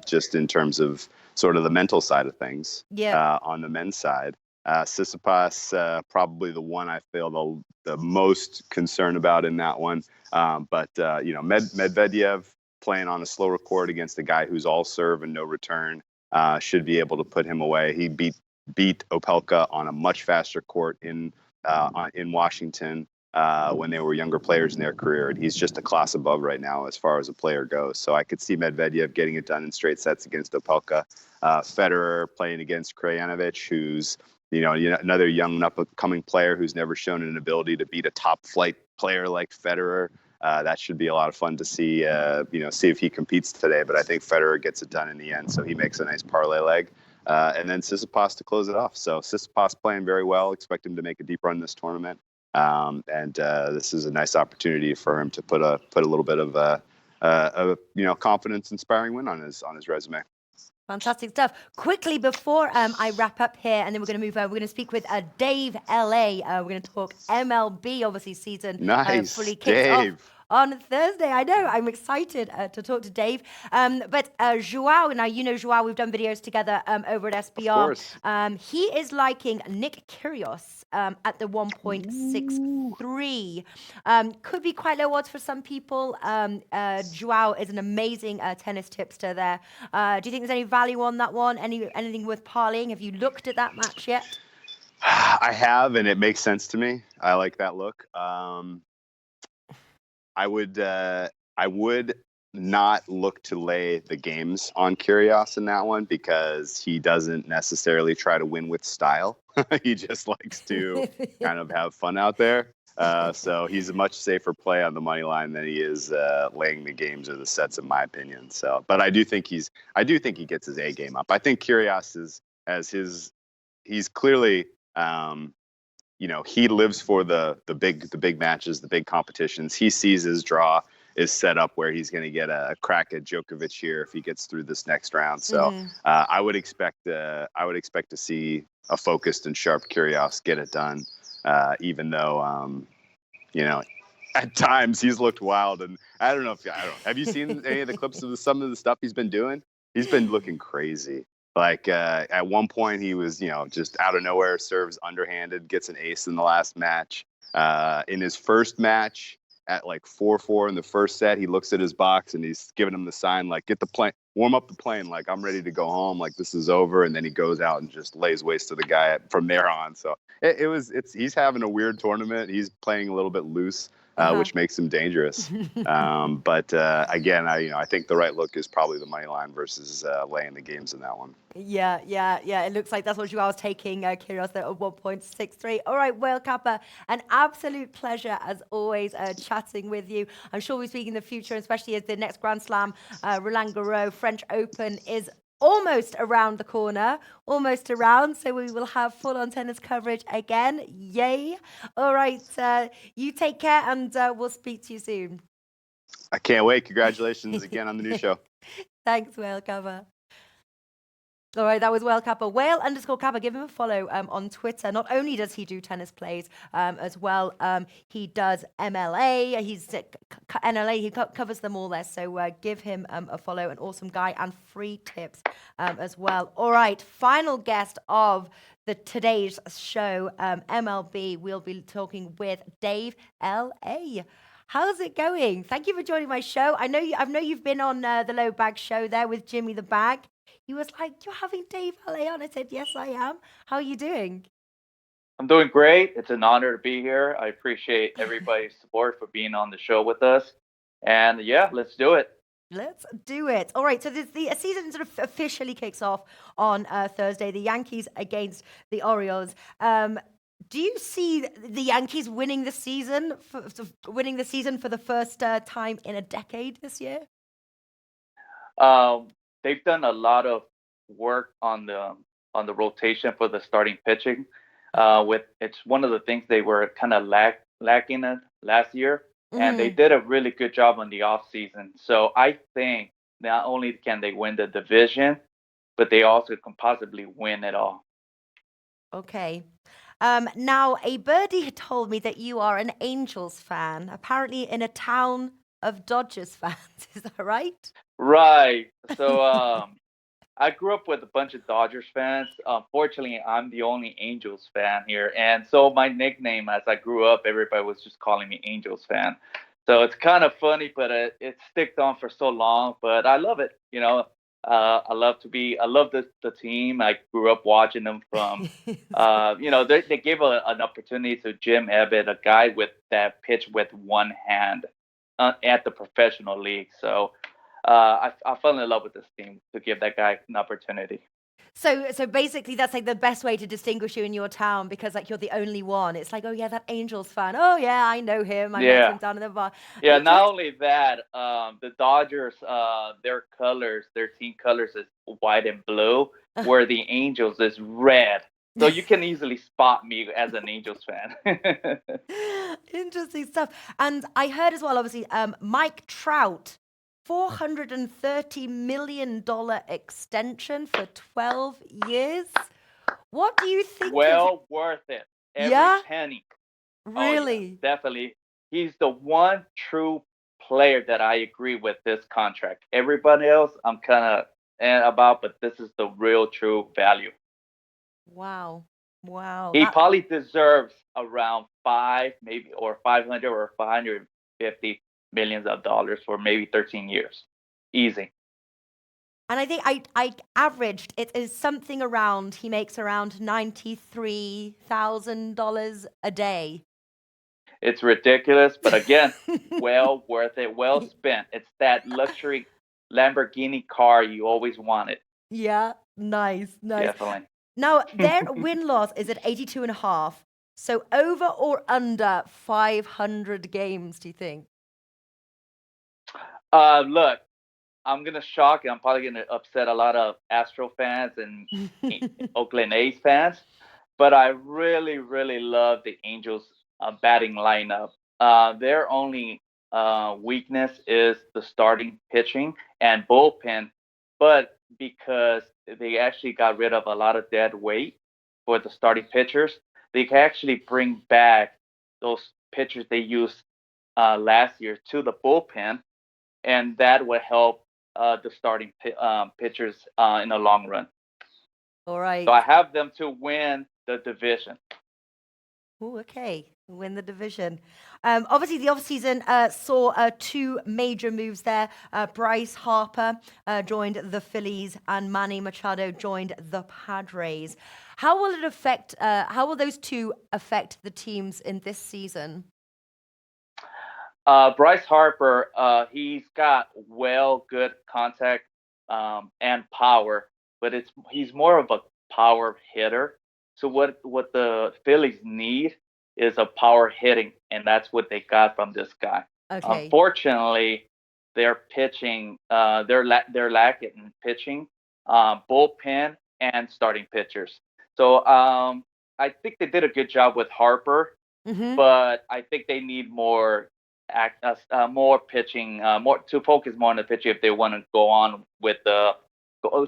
Speaker 4: just in terms of sort of the mental side of things. On the men's side, Tsitsipas probably the one I feel the most concerned about in that one. But Medvedev playing on a slower court against a guy who's all serve and no return should be able to put him away. He beat Opelka on a much faster court in Washington when they were younger players in their career, and he's just a class above right now as far as a player goes. So I could see Medvedev getting it done in straight sets against Opelka. Federer playing against Krajinovic, who's another young up-and-coming player who's never shown an ability to beat a top-flight player like Federer. That should be a lot of fun to see. See if he competes today. But I think Federer gets it done in the end, so he makes a nice parlay leg. And then Tsitsipas to close it off. So Tsitsipas playing very well. Expect him to make a deep run this tournament. And this is a nice opportunity for him to put a little bit of confidence inspiring win on his resume.
Speaker 1: Fantastic stuff. Quickly before I wrap up here, and then we're going to move over, we're going to speak with Dave LA. We're going to talk MLB, obviously season
Speaker 4: Nice,
Speaker 1: fully kicks
Speaker 4: Dave.
Speaker 1: off on Thursday. I know, I'm excited to talk to Dave. But Joao, now you know Joao, we've done videos together over at SBR.
Speaker 4: Of course.
Speaker 1: He is liking Nick Kyrgios at the 1.63. Could be quite low odds for some people. Joao is an amazing tennis tipster there. Do you think there's any value on that one? Anything worth parlaying? Have you looked at that match yet?
Speaker 4: I have, and it makes sense to me. I like that look. I would not look to lay the games on Kyrgios in that one because he doesn't necessarily try to win with style. He just likes to kind of have fun out there. So he's a much safer play on the money line than he is laying the games or the sets, in my opinion. So, but I do think he gets his A game up. I think Kyrgios he's clearly. He lives for the big matches, the big competitions. He sees his draw is set up where he's going to get a crack at Djokovic here if he gets through this next round. So I would expect to see a focused and sharp Kyrgios get it done, even though at times he's looked wild. And I don't know. Have you seen any of the clips of some of the stuff he's been doing? He's been looking crazy. Like at one point he was, just out of nowhere serves underhanded, gets an ace in the last match. In his first match at like 4-4 in the first set, he looks at his box and he's giving him the sign, like, get the plane, warm up the plane. Like, I'm ready to go home. Like, this is over. And then he goes out and just lays waste to the guy from there on. So he's having a weird tournament. He's playing a little bit loose. Which makes him dangerous. But again, I think the right look is probably the money line versus laying the games in that one.
Speaker 1: Yeah. It looks like that's what Joao was taking Kyrgios there at 1.63. All right, Whale Kappa, an absolute pleasure as always chatting with you. I'm sure we'll speak in the future, especially as the next Grand Slam, Roland Garros French Open is almost around the corner, so we will have full-on tennis coverage again. Yay. All right, you take care, and we'll speak to you soon.
Speaker 4: I can't wait. Congratulations again on the new show.
Speaker 1: Thanks, Whale Kappa. All right, that was Whale Kappa. Whale_Kappa. Give him a follow on Twitter. Not only does he do tennis plays as well, he does MLA. He's NLA. He covers them all there. So give him a follow. An awesome guy and free tips as well. All right, final guest of today's show, MLB. We'll be talking with Dave LA. How's it going? Thank you for joining my show. I know you've been on the Low Bag show there with Jimmy the Bag. He was like, you're having Dave LA on? I said, yes, I am. How are you doing?
Speaker 5: I'm doing great. It's an honor to be here. I appreciate everybody's support for being on the show with us. And yeah, let's do it.
Speaker 1: Let's do it. All right. So the season sort of officially kicks off on Thursday. The Yankees against the Orioles. Do you see the Yankees winning the season for the first time in a decade this year?
Speaker 5: They've done a lot of work on the rotation for the starting pitching. It's one of the things they were kind of lacking in last year, and they did a really good job on the off season. So I think not only can they win the division, but they also can possibly win it all.
Speaker 1: Okay. Now, a birdie had told me that you are an Angels fan, apparently in a town of Dodgers fans. Is that right?
Speaker 5: Right. So I grew up with a bunch of Dodgers fans. Unfortunately, I'm the only Angels fan here. And so my nickname as I grew up, everybody was just calling me Angels fan. So it's kind of funny, but it sticked on for so long. But I love it. I love the team. I grew up watching them from, they gave an opportunity to Jim Abbott, a guy that pitched with one hand at the professional league. So I fell in love with this team to give that guy an opportunity.
Speaker 1: So basically, that's like the best way to distinguish you in your town because like you're the only one. It's like, oh yeah, that Angels fan. Oh yeah, I know him. I met him down in the bar.
Speaker 5: Yeah. Not only that, the Dodgers, their team colors is white and blue, where the Angels is red. So you can easily spot me as an Angels fan.
Speaker 1: Interesting stuff. And I heard as well, obviously, Mike Trout $430 million extension for 12 years. What do you think
Speaker 5: Well worth it. Every penny.
Speaker 1: Really?
Speaker 5: Oh, yeah, definitely. He's the one true player that I agree with this contract. Everybody else, I'm kind of about, but this is the real true value.
Speaker 1: Wow. Wow.
Speaker 5: He probably deserves around 500 or 550 millions of dollars for maybe 13 years. Easy.
Speaker 1: And I think I averaged, it is something around, he makes around $93,000 a day.
Speaker 5: It's ridiculous, but again, well worth it, well spent. It's that luxury Lamborghini car you always wanted.
Speaker 1: Yeah, nice.
Speaker 5: Definitely.
Speaker 1: Now, their win-loss is at 82.5. So over or under 500 games, do you think?
Speaker 5: Look, I'm going to shock and I'm probably going to upset a lot of Astro fans and Oakland A's fans, but I really, really love the Angels batting lineup. Their only weakness is the starting pitching and bullpen, but because they actually got rid of a lot of dead weight for the starting pitchers, they can actually bring back those pitchers they used last year to the bullpen, and that would help the starting pitchers in the long run.
Speaker 1: All right.
Speaker 5: So I have them to win the division.
Speaker 1: Oh, okay. Win the division. Obviously, the offseason saw two major moves there. Bryce Harper joined the Phillies and Manny Machado joined the Padres. How will it affect, how will those two affect the teams in this season?
Speaker 5: Bryce Harper, he's got good contact and power, but he's more of a power hitter. So what the Phillies need is a power hitting, and that's what they got from this guy.
Speaker 1: Okay.
Speaker 5: Unfortunately, they're pitching. They're lacking in pitching, bullpen, and starting pitchers. So I think they did a good job with Harper, but I think they need more more pitching, more to focus more on the pitching if they want to go on with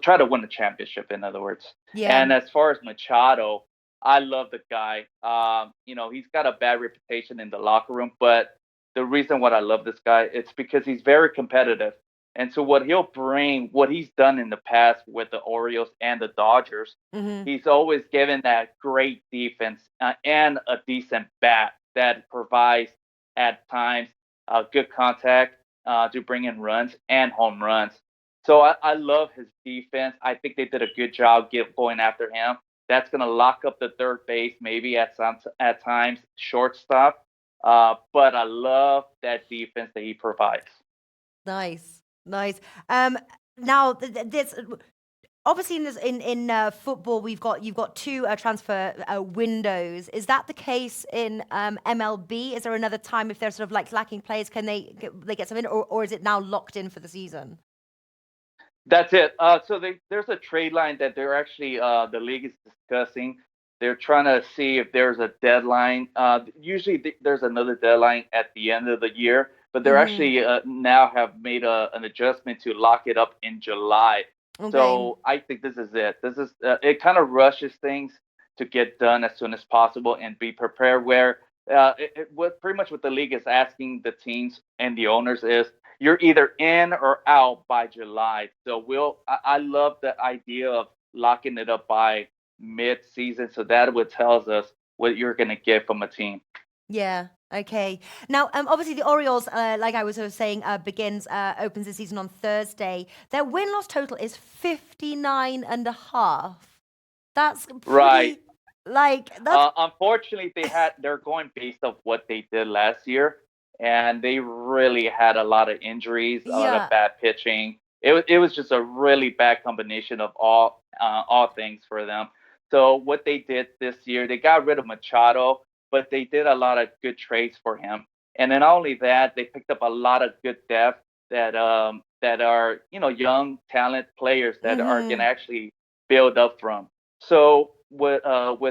Speaker 5: try to win the championship. In other words,
Speaker 1: Yeah.
Speaker 5: And as far as Machado, I love the guy. He's got a bad reputation in the locker room, but the reason why I love this guy, it's because he's very competitive. And so what he'll bring, what he's done in the past with the Orioles and the Dodgers, he's always given that great defense and a decent bat that provides at times good contact to bring in runs and home runs. So I love his defense. I think they did a good job going after him. That's going to lock up the third base, maybe at times shortstop. But I love that defense that he provides.
Speaker 1: Nice. Now this obviously in football you've got two transfer windows. Is that the case in MLB? Is there another time if they're sort of like lacking players, can they get something, or is it now locked in for the season?
Speaker 5: That's it. So there's a trade line that they're actually the league is discussing. They're trying to see if there's a deadline. Usually there's another deadline at the end of the year, but they're actually now have made an adjustment to lock it up in July. Okay. So I think this is it. This is it kind of rushes things to get done as soon as possible and be prepared. Where what pretty much what the league is asking the teams and the owners is, you're either in or out by July. So I love the idea of locking it up by mid-season, so that would tells us what you're going to get from a team.
Speaker 1: Yeah. Okay. Now, obviously the Orioles, like I was sort of saying, opens the season on Thursday. Their win-loss total is 59.5. That's pretty,
Speaker 5: right.
Speaker 1: That's
Speaker 5: unfortunately, they're going based off what they did last year, and they really had a lot of injuries, a lot of bad pitching. It was just a really bad combination of all things for them. So what they did this year, they got rid of Machado, but they did a lot of good trades for him. And then not only that, they picked up a lot of good depth that are young talent players that are going to actually build up from. So with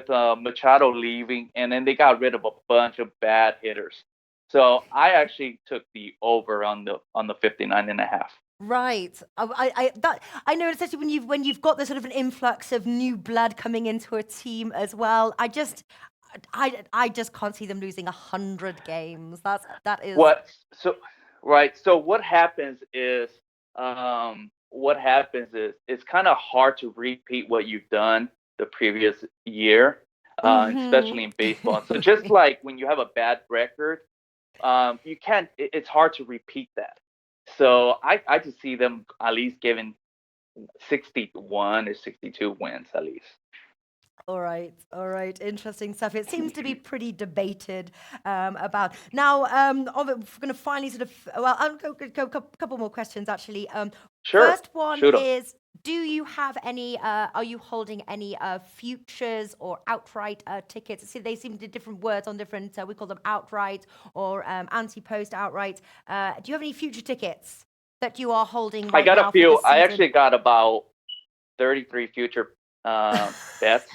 Speaker 5: Machado leaving, and then they got rid of a bunch of bad hitters. So I actually took the over on the 59.5.
Speaker 1: Right. I know, especially when you've got this sort of an influx of new blood coming into a team as well. I just can't see them losing 100 games. That is.
Speaker 5: What so right? So what happens is it's kind of hard to repeat what you've done the previous year, especially in baseball. So just like when you have a bad record, you can't. It's hard to repeat that. So I just see them at least giving 61 or 62 wins at least.
Speaker 1: All right. Interesting stuff. It seems to be pretty debated about. Now, we're going to finally sort of, well, I'll go a couple more questions actually.
Speaker 5: Sure.
Speaker 1: First one
Speaker 5: Shoot 'em.
Speaker 1: is, do you have any, are you holding any futures or outright tickets? See, they seem to different words on different, we call them outright or anti-post outright. Do you have any future tickets that you are holding right
Speaker 5: I got
Speaker 1: now
Speaker 5: a few.
Speaker 1: for this
Speaker 5: I
Speaker 1: season?
Speaker 5: actually got about 33 future bets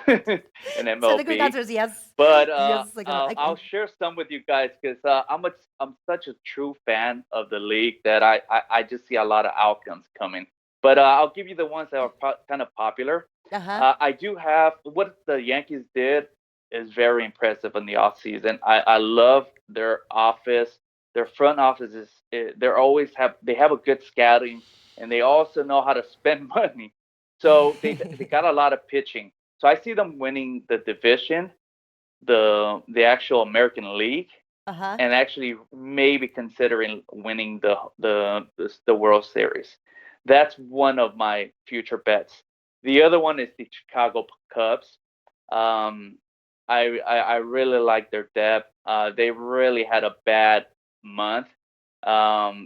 Speaker 5: in MLB.
Speaker 1: So the quick answer is yes.
Speaker 5: But
Speaker 1: Yes, I got it.
Speaker 5: I'll share some with you guys because I'm such a true fan of the league that I just see a lot of outcomes coming. But I'll give you the ones that are kind of popular. I do have what the Yankees did is very impressive in the offseason. I love their office. Their front office they have a good scouting, and they also know how to spend money. So they got a lot of pitching. So I see them winning the division, the actual American League, and actually maybe considering winning the World Series. That's one of my future bets. The other one is the Chicago Cubs. I really like their depth. They really had a bad month last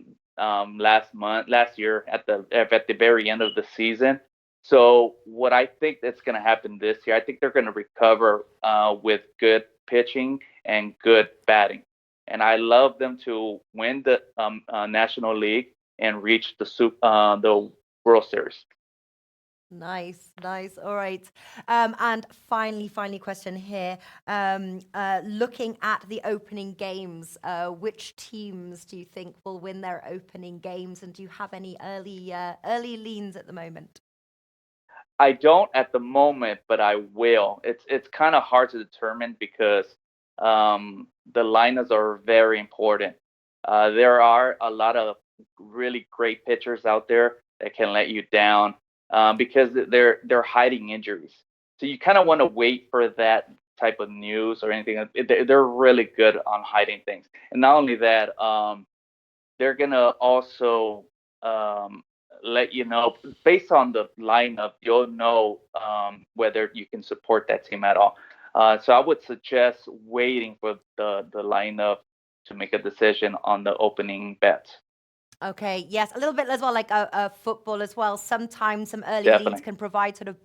Speaker 5: year at the very end of the season. So what I think that's going to happen this year, I think they're going to recover with good pitching and good batting. And I love them to win the National League and reach the World Series.
Speaker 1: Nice. All right. And finally question here. Looking at the opening games, which teams do you think will win their opening games? And do you have any early leans at the moment?
Speaker 5: I don't at the moment, but I will. It's kind of hard to determine because the lineups are very important. There are a lot of really great pitchers out there that can let you down because they're hiding injuries. So you kind of want to wait for that type of news or anything. They're really good on hiding things, and not only that, they're gonna also let you know based on the lineup. You'll know whether you can support that team at all. So I would suggest waiting for the lineup to make a decision on the opening bets.
Speaker 1: Okay, yes, a little bit as well, like football as well. Sometimes some early
Speaker 5: Definitely.
Speaker 1: leads can provide sort of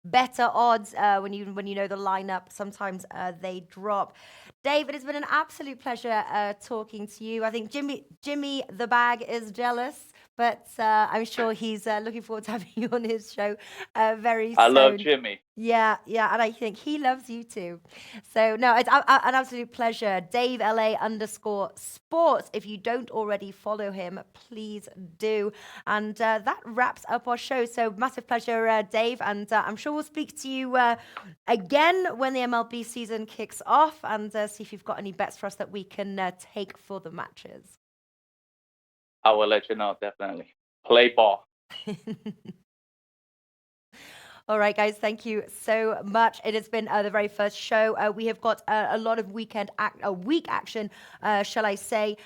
Speaker 1: better odds when you know the lineup. Sometimes they drop. David, it's been an absolute pleasure talking to you. I think Jimmy the Bag is jealous, but I'm sure he's looking forward to having you on his show very soon.
Speaker 5: I love Jimmy.
Speaker 1: Yeah, and I think he loves you too. So no, it's an absolute pleasure. Dave LA _sports. If you don't already follow him, please do. And that wraps up our show. So massive pleasure, Dave. And I'm sure we'll speak to you again when the MLB season kicks off and see if you've got any bets for us that we can take for the matches.
Speaker 5: I will let you know, definitely. Play ball.
Speaker 1: All right, guys, thank you so much. It has been the very first show. We have got a lot of week action, shall I say.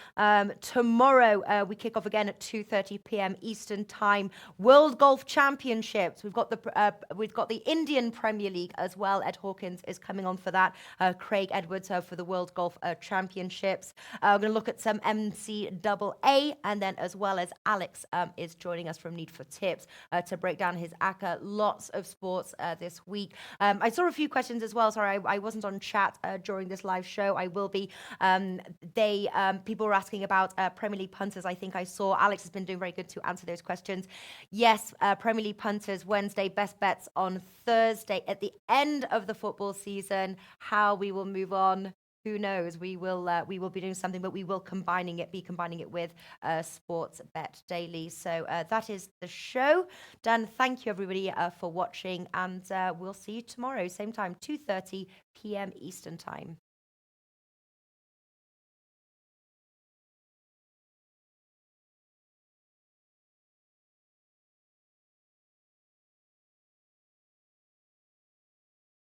Speaker 1: Tomorrow, we kick off again at 2:30 p.m. Eastern Time. World Golf Championships. We've got the Indian Premier League as well. Ed Hawkins is coming on for that. Craig Edwards for the World Golf Championships. We're going to look at some NCAA, and then as well as Alex is joining us from Need for Tips to break down his ACCA. Lots of sports this week. I saw a few questions as well. Sorry, I wasn't on chat during this live show. I will be. People were asking about Premier League punters. I think I saw Alex has been doing very good to answer those questions. Yes, Premier League punters Wednesday, best bets on Thursday at the end of the football season. How we will move on. who knows? We will be doing something, but we will be combining it with Sports Bet Daily. So that is the show. Dan, thank you everybody for watching, and we'll see you tomorrow, same time, 2:30 p.m. Eastern Time.